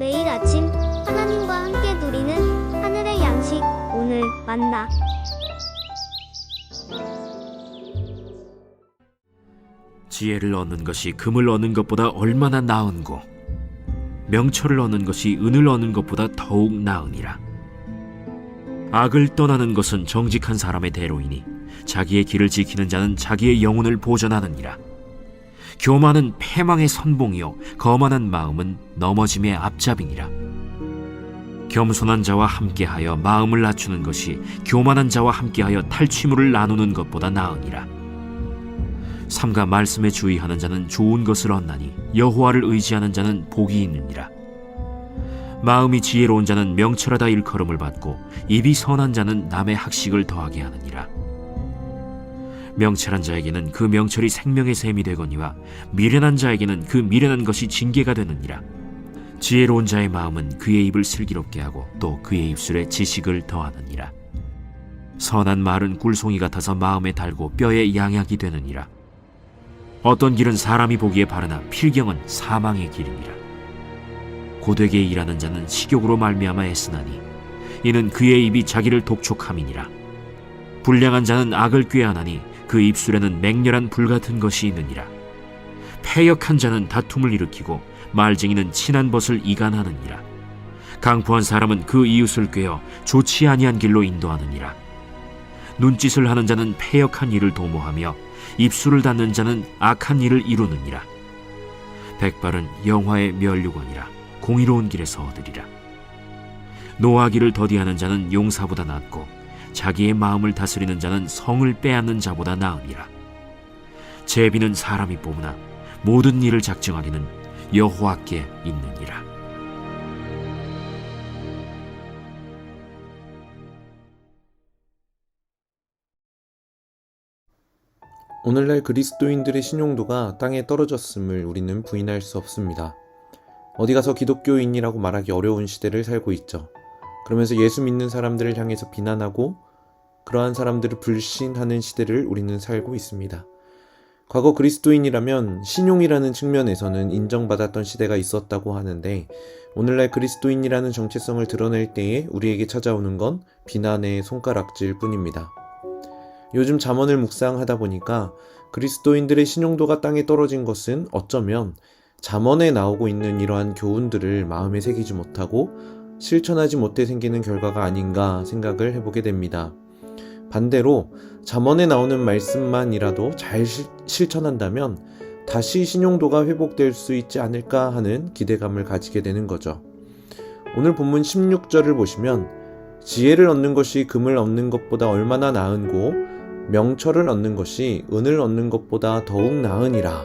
매일 아침 하나님과 함께 누리는 하늘의 양식 오늘 만나. 지혜를 얻는 것이 금을 얻는 것보다 얼마나 나은고 명철을 얻는 것이 은을 얻는 것보다 더욱 나으니라. 악을 떠나는 것은 정직한 사람의 대로이니 자기의 길을 지키는 자는 자기의 영혼을 보전하느니라. 교만은 패망의 선봉이요 거만한 마음은 넘어짐의 앞잡이니라. 겸손한 자와 함께하여 마음을 낮추는 것이 교만한 자와 함께하여 탈취물을 나누는 것보다 나으니라. 삼가 말씀에 주의하는 자는 좋은 것을 얻나니 여호와를 의지하는 자는 복이 있느니라. 마음이 지혜로운 자는 명철하다 일컬음을 받고 입이 선한 자는 남의 학식을 더하게 하느니라. 명철한 자에게는 그 명철이 생명의 샘이 되거니와 미련한 자에게는 그 미련한 것이 징계가 되느니라. 지혜로운 자의 마음은 그의 입을 슬기롭게 하고 또 그의 입술에 지식을 더하느니라. 선한 말은 꿀송이 같아서 마음에 달고 뼈에 양약이 되느니라. 어떤 길은 사람이 보기에 바르나 필경은 사망의 길이니라. 고되게 일하는 자는 식욕으로 말미암아 애쓰나니 이는 그의 입이 자기를 독촉함이니라. 불량한 자는 악을 꾀하나니 그 입술에는 맹렬한 불같은 것이 있느니라. 패역한 자는 다툼을 일으키고 말쟁이는 친한 벗을 이간하느니라. 강포한 사람은 그 이웃을 꾀어 좋지 아니한 길로 인도하느니라. 눈짓을 하는 자는 패역한 일을 도모하며 입술을 닫는 자는 악한 일을 이루느니라. 백발은 영화의 면류관이라 공의로운 길에서 얻으리라. 노하기를 더디하는 자는 용사보다 낫고 자기의 마음을 다스리는 자는 성을 빼앗는 자보다 나으니라. 제비는 사람이 뽑으나 모든 일을 작정하기는 여호와께 있느니라. 오늘날 그리스도인들의 신용도가 땅에 떨어졌음을 우리는 부인할 수 없습니다. 어디 가서 기독교인이라고 말하기 어려운 시대를 살고 있죠. 그러면서 예수 믿는 사람들을 향해서 비난하고 그러한 사람들을 불신하는 시대를 우리는 살고 있습니다. 과거 그리스도인이라면 신용이라는 측면에서는 인정받았던 시대가 있었다고 하는데 오늘날 그리스도인이라는 정체성을 드러낼 때에 우리에게 찾아오는 건 비난의 손가락질 뿐입니다. 요즘 잠언을 묵상하다 보니까 그리스도인들의 신용도가 땅에 떨어진 것은 어쩌면 잠언에 나오고 있는 이러한 교훈들을 마음에 새기지 못하고 실천하지 못해 생기는 결과가 아닌가 생각을 해보게 됩니다. 반대로 잠언에 나오는 말씀만이라도 잘 실천한다면 다시 신용도가 회복될 수 있지 않을까 하는 기대감을 가지게 되는 거죠. 오늘 본문 16절을 보시면 지혜를 얻는 것이 금을 얻는 것보다 얼마나 나은고 명철을 얻는 것이 은을 얻는 것보다 더욱 나으니라.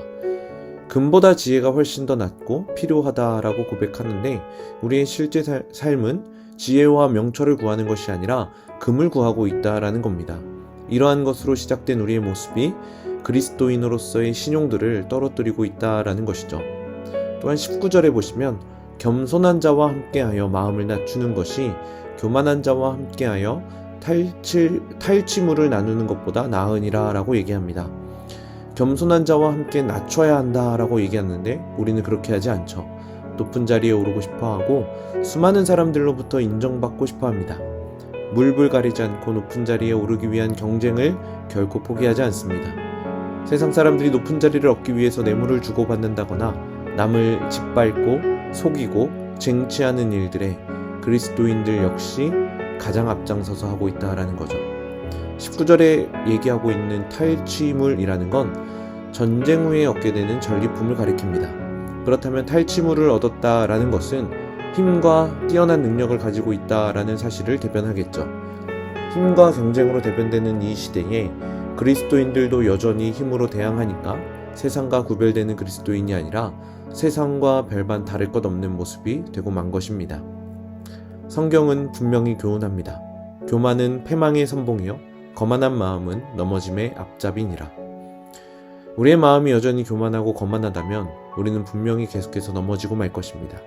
금보다 지혜가 훨씬 더 낫고 필요하다라고 고백하는데 우리의 실제 삶은 지혜와 명철을 구하는 것이 아니라 금을 구하고 있다라는 겁니다. 이러한 것으로 시작된 우리의 모습이 그리스도인으로서의 신용들을 떨어뜨리고 있다라는 것이죠. 또한 19절에 보시면 겸손한 자와 함께하여 마음을 낮추는 것이 교만한 자와 함께하여 탈취물을 나누는 것보다 나으니라 라고 얘기합니다. 겸손한 자와 함께 낮춰야 한다 라고 얘기하는데 우리는 그렇게 하지 않죠. 높은 자리에 오르고 싶어하고 수많은 사람들로부터 인정받고 싶어합니다. 물불 가리지 않고 높은 자리에 오르기 위한 경쟁을 결코 포기하지 않습니다. 세상 사람들이 높은 자리를 얻기 위해서 뇌물을 주고받는다거나 남을 짓밟고 속이고 쟁취하는 일들에 그리스도인들 역시 가장 앞장서서 하고 있다라는 거죠. 19절에 얘기하고 있는 탈취물이라는 건 전쟁 후에 얻게 되는 전리품을 가리킵니다. 그렇다면 탈취물을 얻었다라는 것은 힘과 뛰어난 능력을 가지고 있다라는 사실을 대변하겠죠. 힘과 경쟁으로 대변되는 이 시대에 그리스도인들도 여전히 힘으로 대항하니까 세상과 구별되는 그리스도인이 아니라 세상과 별반 다를 것 없는 모습이 되고 만 것입니다. 성경은 분명히 교훈합니다. 교만은 패망의 선봉이요 거만한 마음은 넘어짐의 앞잡이니라. 우리의 마음이 여전히 교만하고 거만하다면 우리는 분명히 계속해서 넘어지고 말 것입니다.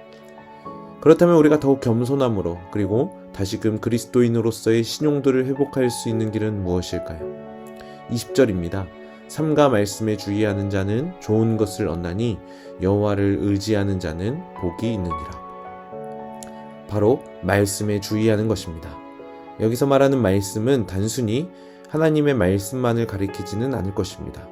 그렇다면 우리가 더욱 겸손함으로 그리고 다시금 그리스도인으로서의 신용도를 회복할 수 있는 길은 무엇일까요? 20절입니다. 삼가 말씀에 주의하는 자는 좋은 것을 얻나니 여호와를 의지하는 자는 복이 있느니라. 바로 말씀에 주의하는 것입니다. 여기서 말하는 말씀은 단순히 하나님의 말씀만을 가리키지는 않을 것입니다.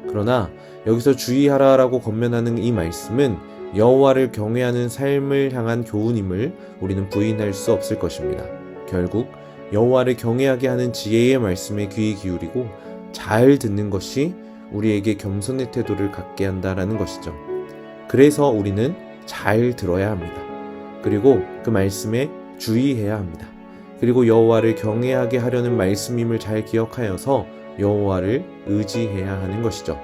그러나 여기서 주의하라라고 권면하는 이 말씀은 여호와를 경외하는 삶을 향한 교훈임을 우리는 부인할 수 없을 것입니다. 결국 여호와를 경외하게 하는 지혜의 말씀에 귀 기울이고 잘 듣는 것이 우리에게 겸손의 태도를 갖게 한다라는 것이죠. 그래서 우리는 잘 들어야 합니다. 그리고 그 말씀에 주의해야 합니다. 그리고 여호와를 경외하게 하려는 말씀임을 잘 기억하여서 여호와를 의지해야 하는 것이죠.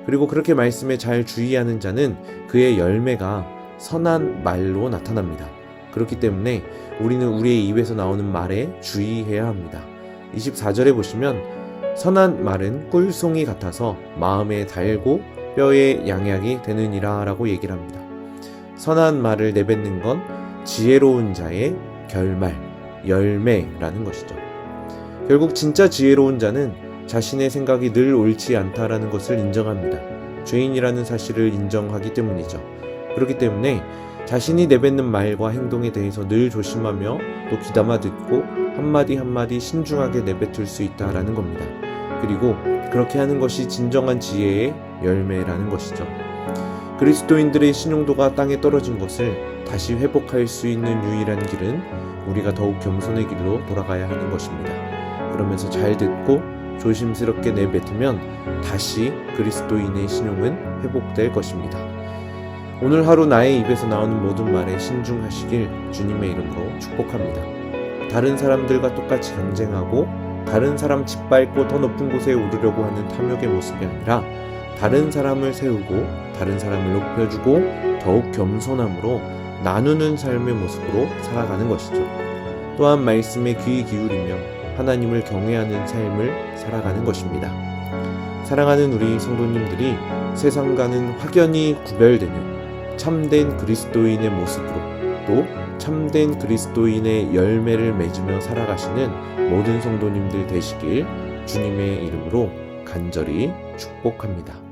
그리고 그렇게 말씀에 잘 주의하는 자는 그의 열매가 선한 말로 나타납니다. 그렇기 때문에 우리는 우리의 입에서 나오는 말에 주의해야 합니다. 24절에 보시면 선한 말은 꿀송이 같아서 마음에 달고 뼈에 양약이 되느니라 라고 얘기를 합니다. 선한 말을 내뱉는 건 지혜로운 자의 결말, 열매라는 것이죠. 결국 진짜 지혜로운 자는 자신의 생각이 늘 옳지 않다라는 것을 인정합니다. 죄인이라는 사실을 인정하기 때문이죠. 그렇기 때문에 자신이 내뱉는 말과 행동에 대해서 늘 조심하며 또 귀담아 듣고 한마디 한마디 신중하게 내뱉을 수 있다라는 겁니다. 그리고 그렇게 하는 것이 진정한 지혜의 열매라는 것이죠. 그리스도인들의 신용도가 땅에 떨어진 것을 다시 회복할 수 있는 유일한 길은 우리가 더욱 겸손의 길로 돌아가야 하는 것입니다. 그러면서 잘 듣고 조심스럽게 내뱉으면 다시 그리스도인의 신용은 회복될 것입니다. 오늘 하루 나의 입에서 나오는 모든 말에 신중하시길 주님의 이름으로 축복합니다. 다른 사람들과 똑같이 경쟁하고 다른 사람 짓밟고 더 높은 곳에 오르려고 하는 탐욕의 모습이 아니라 다른 사람을 세우고 다른 사람을 높여주고 더욱 겸손함으로 나누는 삶의 모습으로 살아가는 것이죠. 또한 말씀에 귀 기울이며 하나님을 경외하는 삶을 살아가는 것입니다. 사랑하는 우리 성도님들이 세상과는 확연히 구별되는 참된 그리스도인의 모습으로 또 참된 그리스도인의 열매를 맺으며 살아가시는 모든 성도님들 되시길 주님의 이름으로 간절히 축복합니다.